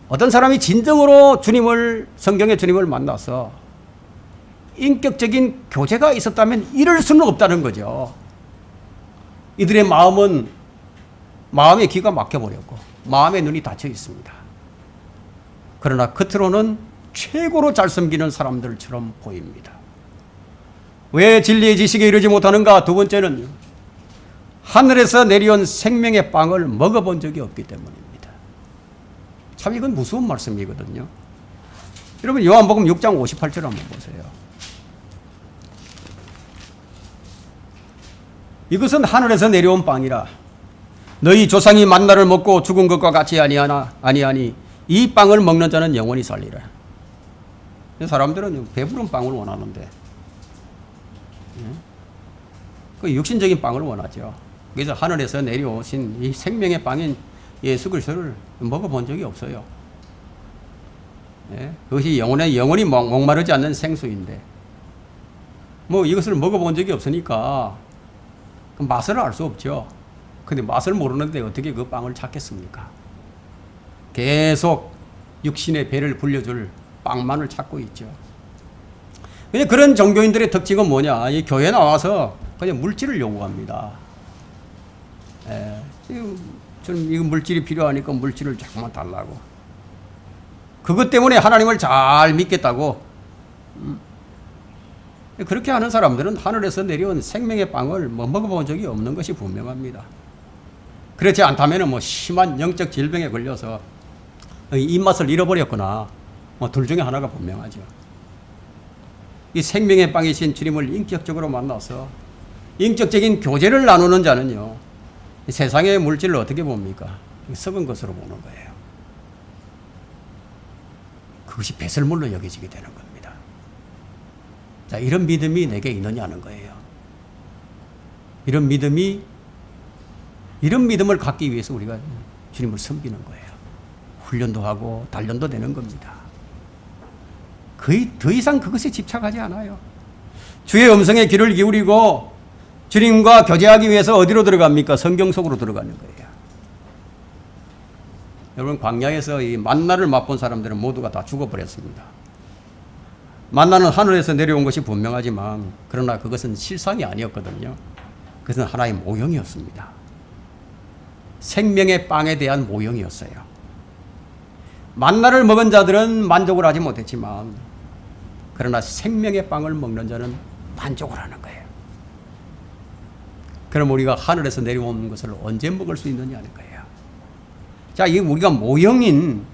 어떤 사람이 진정으로 성경의 주님을 만나서 인격적인 교제가 있었다면 이럴 수는 없다는 거죠. 이들의 마음의 귀가 막혀버렸고 마음의 눈이 닫혀 있습니다. 그러나 겉으로는 최고로 잘 섬기는 사람들처럼 보입니다. 왜 진리의 지식에 이르지 못하는가? 두 번째는 하늘에서 내려온 생명의 빵을 먹어본 적이 없기 때문입니다. 참 이건 무서운 말씀이거든요. 여러분 요한복음 6장 58절 한번 보세요. 이것은 하늘에서 내려온 빵이라 너희 조상이 만나를 먹고 죽은 것과 같이 아니하니 이 빵을 먹는 자는 영원히 살리라. 사람들은 배부른 빵을 원하는데 그 육신적인 빵을 원하죠. 그래서 하늘에서 내려오신 이 생명의 빵인 예수 그리스도를 먹어본 적이 없어요. 그것이 영원히 목마르지 않는 생수인데 이것을 먹어본 적이 없으니까 그 맛을 알 수 없죠. 근데 맛을 모르는데 어떻게 그 빵을 찾겠습니까? 계속 육신의 배를 불려줄 빵만을 찾고 있죠. 그런 종교인들의 특징은 뭐냐? 이 교회 나와서 그냥 물질을 요구합니다. 저는 이거 물질이 필요하니까 물질을 조금만 달라고. 그것 때문에 하나님을 잘 믿겠다고. 그렇게 하는 사람들은 하늘에서 내려온 생명의 빵을 먹어본 적이 없는 것이 분명합니다. 그렇지 않다면 심한 영적 질병에 걸려서 입맛을 잃어버렸거나 둘 중에 하나가 분명하죠. 이 생명의 빵이신 주님을 인격적으로 만나서 인격적인 교제를 나누는 자는요, 세상의 물질을 어떻게 봅니까? 썩은 것으로 보는 거예요. 그것이 배설물로 여겨지게 되는 겁니다. 자, 이런 믿음이 내게 있느냐는 거예요. 이런 믿음을 갖기 위해서 우리가 주님을 섬기는 거예요. 훈련도 하고 단련도 되는 겁니다. 거의 더 이상 그것에 집착하지 않아요. 주의 음성에 귀를 기울이고 주님과 교제하기 위해서 어디로 들어갑니까? 성경 속으로 들어가는 거예요. 여러분, 광야에서 이 만나를 맛본 사람들은 모두가 다 죽어버렸습니다. 만나는 하늘에서 내려온 것이 분명하지만 그러나 그것은 실상이 아니었거든요. 그것은 하나의 모형이었습니다. 생명의 빵에 대한 모형이었어요. 만나를 먹은 자들은 만족을 하지 못했지만 그러나 생명의 빵을 먹는 자는 만족을 하는 거예요. 그럼 우리가 하늘에서 내려온 것을 언제 먹을 수 있느냐는 거예요. 자, 이 우리가 모형인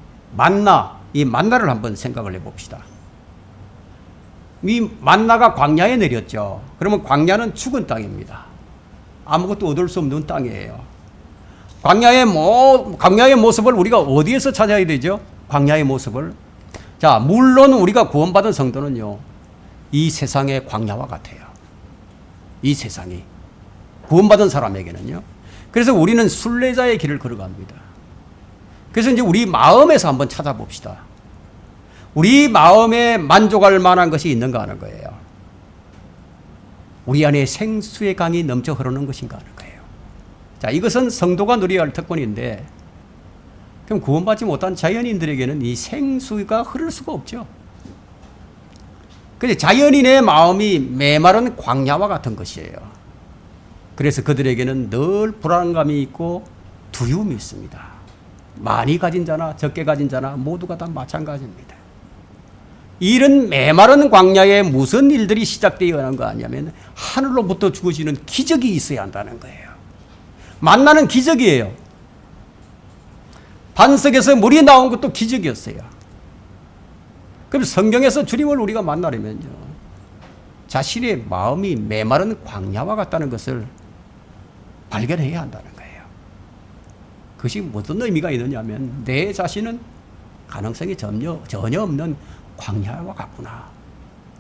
이 만나를 한번 생각을 해봅시다. 이 만나가 광야에 내렸죠. 그러면 광야는 죽은 땅입니다. 아무것도 얻을 수 없는 땅이에요. 광야의 모습을 우리가 어디에서 찾아야 되죠? 광야의 모습을. 자, 물론 우리가 구원받은 성도는요, 이 세상의 광야와 같아요. 이 세상이. 구원받은 사람에게는요. 그래서 우리는 순례자의 길을 걸어갑니다. 그래서 이제 우리 마음에서 한번 찾아봅시다. 우리 마음에 만족할 만한 것이 있는가 하는 거예요. 우리 안에 생수의 강이 넘쳐 흐르는 것인가 하는 거예요. 자, 이것은 성도가 누려야 할 특권인데, 그럼 구원받지 못한 자연인들에게는 이 생수가 흐를 수가 없죠. 그런데 자연인의 마음이 메마른 광야와 같은 것이에요. 그래서 그들에게는 늘 불안감이 있고 두려움이 있습니다. 많이 가진 자나 적게 가진 자나 모두가 다 마찬가지입니다. 이런 메마른 광야에 무슨 일들이 시작되어야 하는 거 아니냐면 하늘로부터 주어지는 기적이 있어야 한다는 거예요. 만나는 기적이에요. 반석에서 물이 나온 것도 기적이었어요. 그럼 성경에서 주님을 우리가 만나려면요, 자신의 마음이 메마른 광야와 같다는 것을 발견해야 한다는 거예요. 그것이 무슨 의미가 있느냐면 내 자신은 가능성이 전혀 없는 광야와 같구나.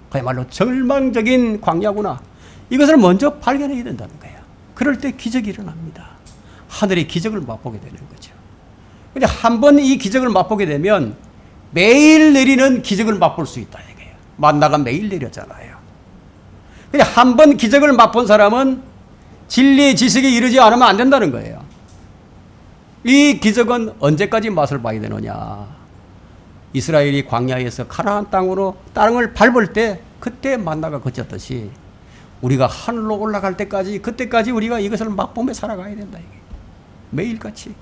그야말로 절망적인 광야구나. 이것을 먼저 발견해야 된다는 거예요. 그럴 때 기적이 일어납니다. 하늘의 기적을 맛보게 되는 거죠. 근데 한 번 이 기적을 맛보게 되면 매일 내리는 기적을 맛볼 수 있다 이거예요. 만나가 매일 내렸잖아요. 근데 한 번 기적을 맛본 사람은 진리의 지식에 이르지 않으면 안 된다는 거예요. 이 기적은 언제까지 맛을 봐야 되느냐? 이스라엘이 광야에서 가나안 땅으로 땅을 밟을 때 그때 만나가 그쳤듯이 우리가 하늘로 올라갈 때까지 그때까지 우리가 이것을 맛보며 살아가야 된다. 이게. 매일같이.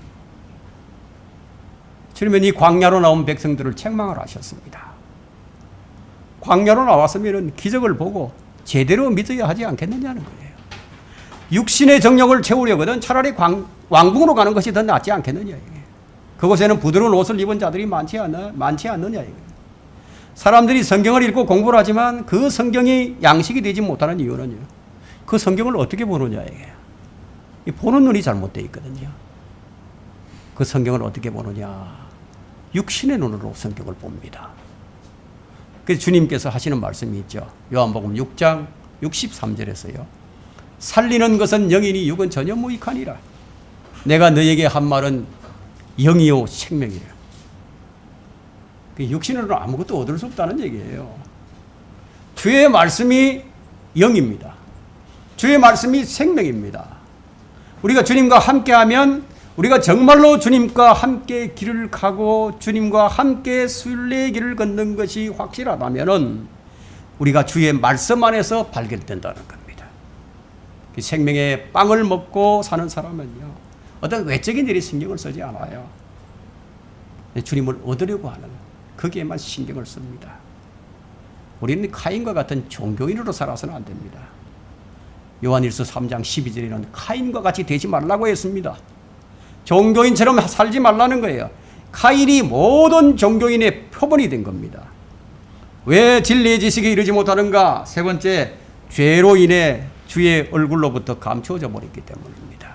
주님은 이 광야로 나온 백성들을 책망을 하셨습니다. 광야로 나왔으면 기적을 보고 제대로 믿어야 하지 않겠느냐는 거예요. 육신의 정욕을 채우려거든 차라리 왕궁으로 가는 것이 더 낫지 않겠느냐. 이게. 그곳에는 부드러운 옷을 입은 자들이 많지 않느냐. 이게. 사람들이 성경을 읽고 공부를 하지만 그 성경이 양식이 되지 못하는 이유는요. 그 성경을 어떻게 보느냐. 이게. 보는 눈이 잘못되어 있거든요. 그 성경을 어떻게 보느냐. 육신의 눈으로 성경을 봅니다. 그래서 주님께서 하시는 말씀이 있죠. 요한복음 6장 63절에서요. 살리는 것은 영이니 육은 전혀 무익하니라. 내가 너에게 한 말은 영이요 생명이라. 육신으로는 아무것도 얻을 수 없다는 얘기예요. 주의 말씀이 영입니다. 주의 말씀이 생명입니다. 우리가 주님과 함께하면 우리가 정말로 주님과 함께 길을 가고 주님과 함께 순례의 길을 걷는 것이 확실하다면 우리가 주의 말씀 안에서 발견된다는 겁니다. 생명의 빵을 먹고 사는 사람은요, 어떤 외적인 일에 신경을 쓰지 않아요. 주님을 얻으려고 하는 거기에만 신경을 씁니다. 우리는 카인과 같은 종교인으로 살아서는 안 됩니다. 요한일서 3장 12절에는 카인과 같이 되지 말라고 했습니다. 종교인처럼 살지 말라는 거예요. 카인이 모든 종교인의 표본이 된 겁니다. 왜 진리의 지식에 이르지 못하는가? 세 번째, 죄로 인해 주의 얼굴로부터 감추어져 버렸기 때문입니다.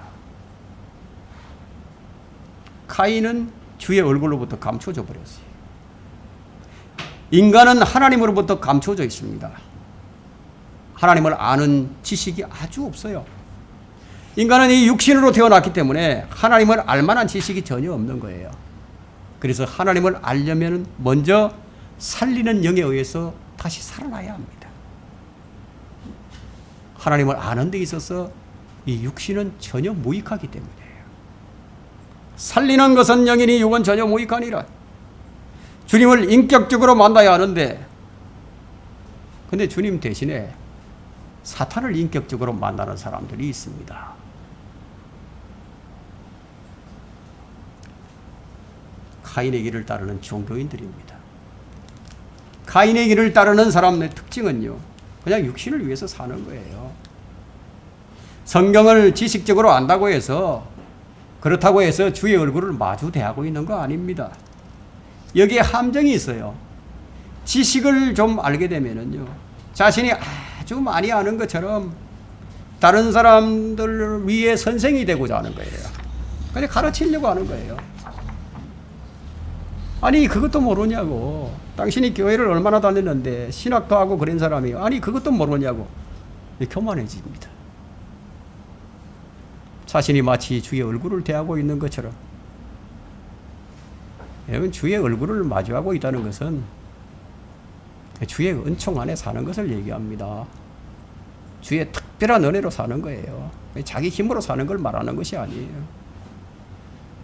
카인은 주의 얼굴로부터 감추어져 버렸어요. 인간은 하나님으로부터 감추어져 있습니다. 하나님을 아는 지식이 아주 없어요. 인간은 이 육신으로 태어났기 때문에 하나님을 알만한 지식이 전혀 없는 거예요. 그래서 하나님을 알려면 먼저 살리는 영에 의해서 다시 살아나야 합니다. 하나님을 아는 데 있어서 이 육신은 전혀 무익하기 때문이에요. 살리는 것은 영이니 육은 전혀 무익하니라. 주님을 인격적으로 만나야 하는데, 근데 주님 대신에 사탄을 인격적으로 만나는 사람들이 있습니다. 카인의 길을 따르는 종교인들입니다. 카인의 길을 따르는 사람의 특징은요, 그냥 육신을 위해서 사는 거예요. 성경을 지식적으로 안다고 해서, 그렇다고 해서 주의 얼굴을 마주 대하고 있는 거 아닙니다. 여기에 함정이 있어요. 지식을 좀 알게 되면은요, 자신이 아주 많이 아는 것처럼 다른 사람들 위에 선생이 되고자 하는 거예요. 그냥 가르치려고 하는 거예요. 아니 그것도 모르냐고. 당신이 교회를 얼마나 다녔는데 신학도 하고 그런 사람이 아니 그것도 모르냐고. 교만해집니다. 자신이 마치 주의 얼굴을 대하고 있는 것처럼. 여러분, 주의 얼굴을 마주하고 있다는 것은 주의 은총 안에 사는 것을 얘기합니다. 주의 특별한 은혜로 사는 거예요. 자기 힘으로 사는 걸 말하는 것이 아니에요.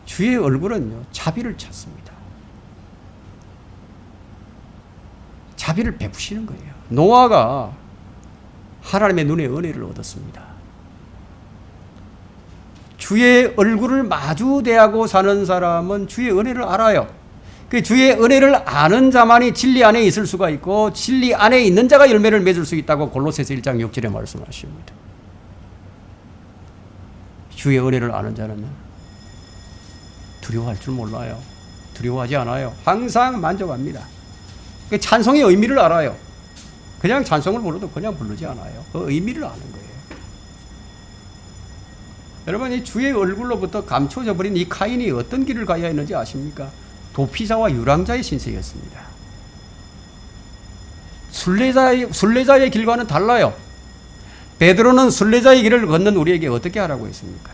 주의 얼굴은요, 자비를 찾습니다. 자비를 베푸시는 거예요. 노아가 하나님의 눈에 은혜를 얻었습니다. 주의 얼굴을 마주 대하고 사는 사람은 주의 은혜를 알아요. 그 주의 은혜를 아는 자만이 진리 안에 있을 수가 있고 진리 안에 있는 자가 열매를 맺을 수 있다고 골로새서 1장 6절에 말씀하십니다. 주의 은혜를 아는 자는 두려워할 줄 몰라요. 두려워하지 않아요. 항상 만족합니다. 찬송의 의미를 알아요. 그냥 찬송을 불러도 그냥 부르지 않아요. 그 의미를 아는 거예요. 여러분, 이 주의 얼굴로부터 감춰져 버린 이 카인이 어떤 길을 가야 했는지 아십니까? 도피자와 유랑자의 신세였습니다. 순례자의 길과는 달라요. 베드로는 순례자의 길을 걷는 우리에게 어떻게 하라고 했습니까?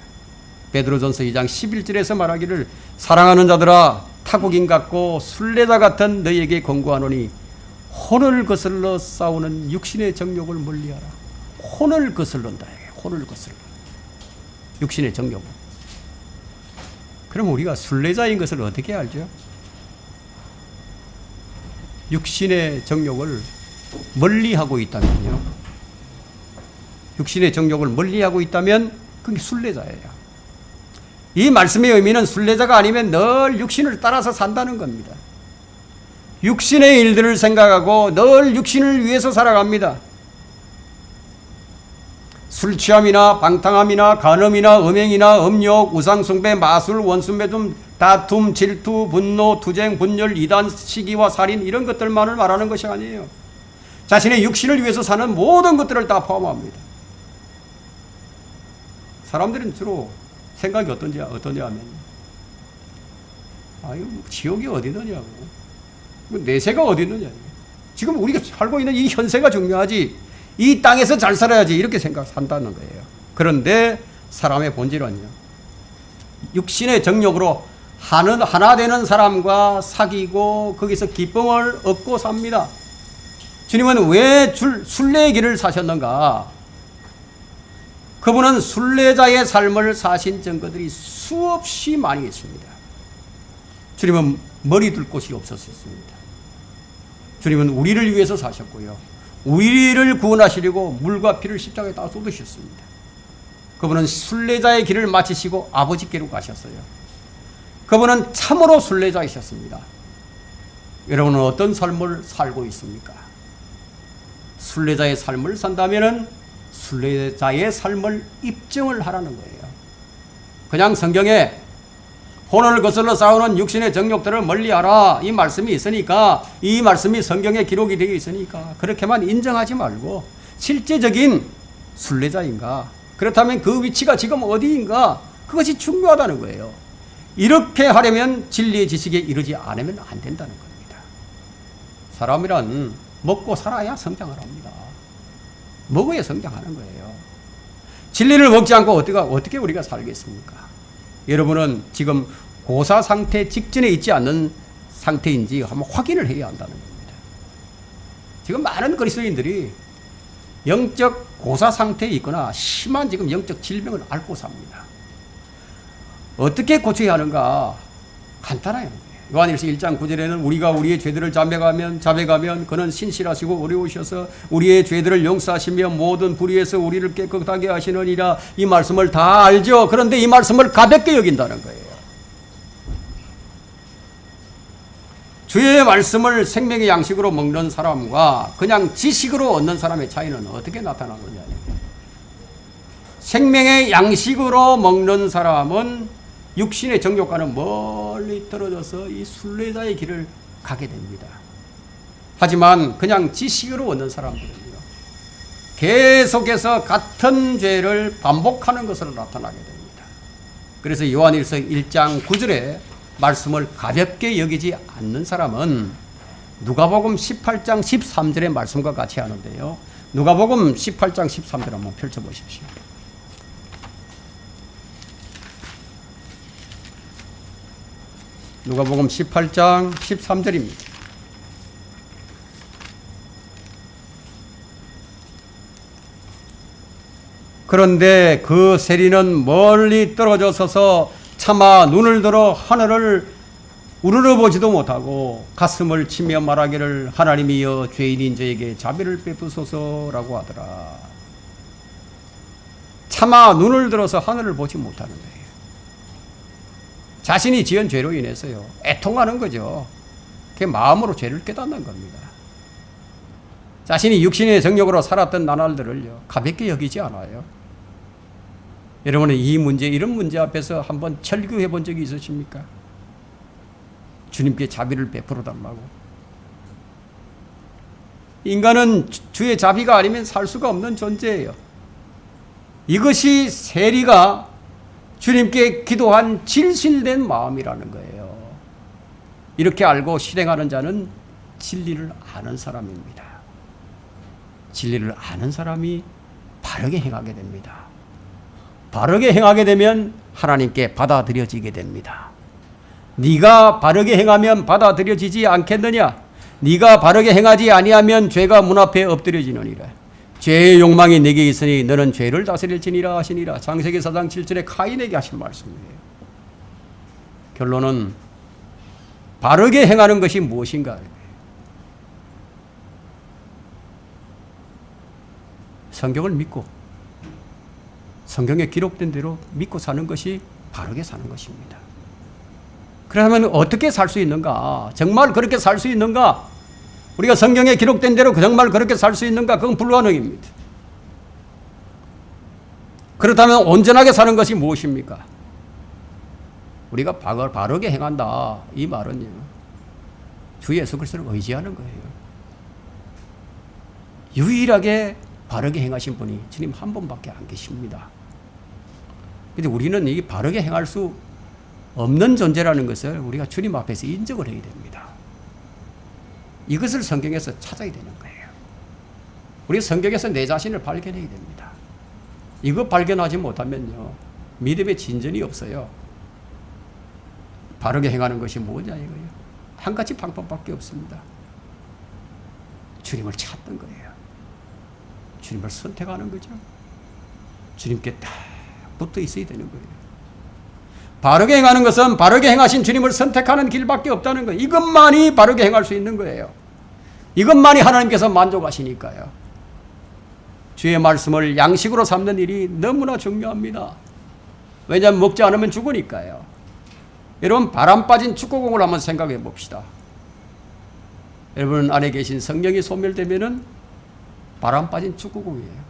베드로전서 2장 11절에서 말하기를 사랑하는 자들아 타국인 같고 순례자 같은 너희에게 권고하노니 혼을 거슬러 싸우는 육신의 정욕을 멀리하라. 혼을 거슬른다. 혼을 거슬러. 육신의 정욕. 그럼 우리가 순례자인 것을 어떻게 알죠? 육신의 정욕을 멀리하고 있다면요. 육신의 정욕을 멀리하고 있다면 그게 순례자예요. 이 말씀의 의미는 순례자가 아니면 늘 육신을 따라서 산다는 겁니다. 육신의 일들을 생각하고 늘 육신을 위해서 살아갑니다. 술 취함이나 방탕함이나 간음이나 음행이나 음욕, 우상숭배, 마술, 원수매tum, 다툼, 질투, 분노, 투쟁, 분열, 이단, 시기와 살인 이런 것들만을 말하는 것이 아니에요. 자신의 육신을 위해서 사는 모든 것들을 다 포함합니다. 사람들은 주로 생각이 어떠냐 하면 아유 지옥이 어디 있느냐고, 내세가 어디 있느냐, 지금 우리가 살고 있는 이 현세가 중요하지, 이 땅에서 잘 살아야지 이렇게 산다는 거예요. 그런데 사람의 본질은요, 육신의 정욕으로 하나 되는 사람과 사귀고 거기서 기쁨을 얻고 삽니다. 주님은 왜 순례의 길을 사셨는가? 그분은 순례자의 삶을 사신 증거들이 수없이 많이 있습니다. 주님은 머리 둘 곳이 없었습니다. 주님은 우리를 위해서 사셨고요, 우리를 구원하시려고 물과 피를 십자가에 다 쏟으셨습니다. 그분은 순례자의 길을 마치시고 아버지께로 가셨어요. 그분은 참으로 순례자이셨습니다. 여러분은 어떤 삶을 살고 있습니까? 순례자의 삶을 산다면은 순례자의 삶을 입증을 하라는 거예요. 그냥 성경에 혼을 거슬러 싸우는 육신의 정욕들을 멀리하라 이 말씀이 있으니까, 이 말씀이 성경에 기록이 되어 있으니까 그렇게만 인정하지 말고 실제적인 순례자인가, 그렇다면 그 위치가 지금 어디인가, 그것이 중요하다는 거예요. 이렇게 하려면 진리의 지식에 이르지 않으면 안 된다는 겁니다. 사람이란 먹고 살아야 성장을 합니다. 먹어야 성장하는 거예요. 진리를 먹지 않고 어떻게 우리가 살겠습니까? 여러분은 지금 고사 상태 직전에 있지 않는 상태인지 한번 확인을 해야 한다는 겁니다. 지금 많은 그리스도인들이 영적 고사 상태에 있거나 심한 지금 영적 질병을 앓고 삽니다. 어떻게 고쳐야 하는가? 간단해요. 요한일서 1장 9절에는 우리가 우리의 죄들을 자백하면 그는 신실하시고 어려우셔서 우리의 죄들을 용서하시며 모든 불의에서 우리를 깨끗하게 하시느니라. 이 말씀을 다 알죠. 그런데 이 말씀을 가볍게 여긴다는 거예요. 주의 말씀을 생명의 양식으로 먹는 사람과 그냥 지식으로 얻는 사람의 차이는 어떻게 나타나느냐. 생명의 양식으로 먹는 사람은 육신의 정욕과는 멀리 떨어져서 이 순례자의 길을 가게 됩니다. 하지만 그냥 지식으로 얻는 사람들은요, 계속해서 같은 죄를 반복하는 것으로 나타나게 됩니다. 그래서 요한일서 1장 9절에 말씀을 가볍게 여기지 않는 사람은 누가복음 18장 13절의 말씀과 같이 하는데요, 누가복음 18장 13절 한번 펼쳐보십시오. 누가복음 18장 13절입니다. 그런데 그 세리는 멀리 떨어져 서서 차마 눈을 들어 하늘을 우러러보지도 못하고 가슴을 치며 말하기를 하나님이여 죄인인 저에게 자비를 베푸소서라고 하더라. 차마 눈을 들어서 하늘을 보지 못하는 거예요. 자신이 지은 죄로 인해서요, 애통하는 거죠. 그게 마음으로 죄를 깨닫는 겁니다. 자신이 육신의 정욕으로 살았던 나날들을요, 가볍게 여기지 않아요. 여러분은 이런 문제 앞에서 한번 철교해 본 적이 있으십니까? 주님께 자비를 베풀어 달라고. 인간은 주의 자비가 아니면 살 수가 없는 존재예요. 이것이 세리가 주님께 기도한 진실된 마음이라는 거예요. 이렇게 알고 실행하는 자는 진리를 아는 사람입니다. 진리를 아는 사람이 바르게 행하게 됩니다. 바르게 행하게 되면 하나님께 받아들여지게 됩니다. 네가 바르게 행하면 받아들여지지 않겠느냐? 네가 바르게 행하지 아니하면 죄가 문 앞에 엎드려지느니라. 죄의 욕망이 네게 있으니 너는 죄를 다스릴지니라 하시니라. 창세기 4장 7절에 카인에게 하신 말씀이에요. 결론은 바르게 행하는 것이 무엇인가? 성경을 믿고 성경에 기록된 대로 믿고 사는 것이 바르게 사는 것입니다. 그러면 어떻게 살 수 있는가? 정말 그렇게 살 수 있는가? 우리가 성경에 기록된 대로 정말 그렇게 살 수 있는가? 그건 불가능입니다. 그렇다면 온전하게 사는 것이 무엇입니까? 우리가 바르게 행한다. 이 말은요, 주 예수 그리스도를 의지하는 거예요. 유일하게 바르게 행하신 분이 주님 한 분밖에 안 계십니다. 근데 우리는 이 바르게 행할 수 없는 존재라는 것을 우리가 주님 앞에서 인정을 해야 됩니다. 이것을 성경에서 찾아야 되는 거예요. 우리 성경에서 내 자신을 발견해야 됩니다. 이거 발견하지 못하면요, 믿음의 진전이 없어요. 바르게 행하는 것이 뭐냐 이거예요. 한 가지 방법밖에 없습니다. 주님을 찾는 거예요. 주님을 선택하는 거죠. 주님께 딱 붙어 있어야 되는 거예요. 바르게 행하는 것은 바르게 행하신 주님을 선택하는 길밖에 없다는 거예요. 이것만이 바르게 행할 수 있는 거예요. 이것만이 하나님께서 만족하시니까요. 주의 말씀을 양식으로 삼는 일이 너무나 중요합니다. 왜냐하면 먹지 않으면 죽으니까요. 여러분, 바람 빠진 축구공을 한번 생각해 봅시다. 여러분 안에 계신 성령이 소멸되면은 바람 빠진 축구공이에요.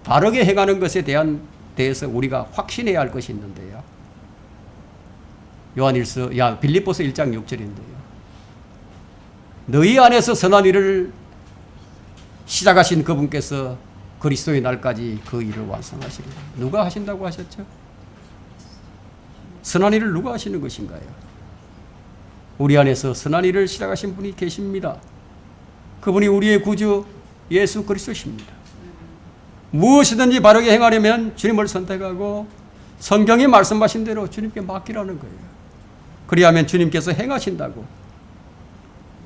바르게 행하는 것에 대해서 우리가 확신해야 할 것이 있는데요. 빌립보서 1장 6절인데요. 너희 안에서 선한 일을 시작하신 그분께서 그리스도의 날까지 그 일을 완성하시리라. 누가 하신다고 하셨죠? 선한 일을 누가 하시는 것인가요? 우리 안에서 선한 일을 시작하신 분이 계십니다. 그분이 우리의 구주 예수 그리스도십니다. 무엇이든지 바르게 행하려면 주님을 선택하고 성경이 말씀하신 대로 주님께 맡기라는 거예요. 그리하면 주님께서 행하신다고.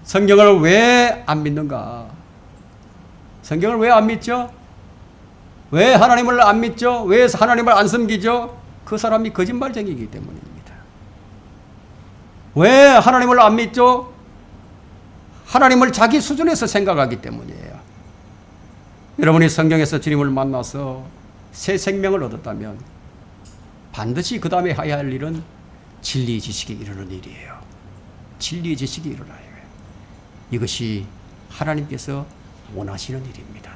성경을 왜 안 믿는가? 성경을 왜 안 믿죠? 왜 하나님을 안 믿죠? 왜 하나님을 안 섬기죠? 그 사람이 거짓말쟁이이기 때문입니다. 왜 하나님을 안 믿죠? 하나님을 자기 수준에서 생각하기 때문이에요. 여러분이 성경에서 주님을 만나서 새 생명을 얻었다면 반드시 그 다음에 해야 할 일은 진리 지식에 이르는 일이에요. 진리 지식에 이르러야 해요. 이것이 하나님께서 원하시는 일입니다.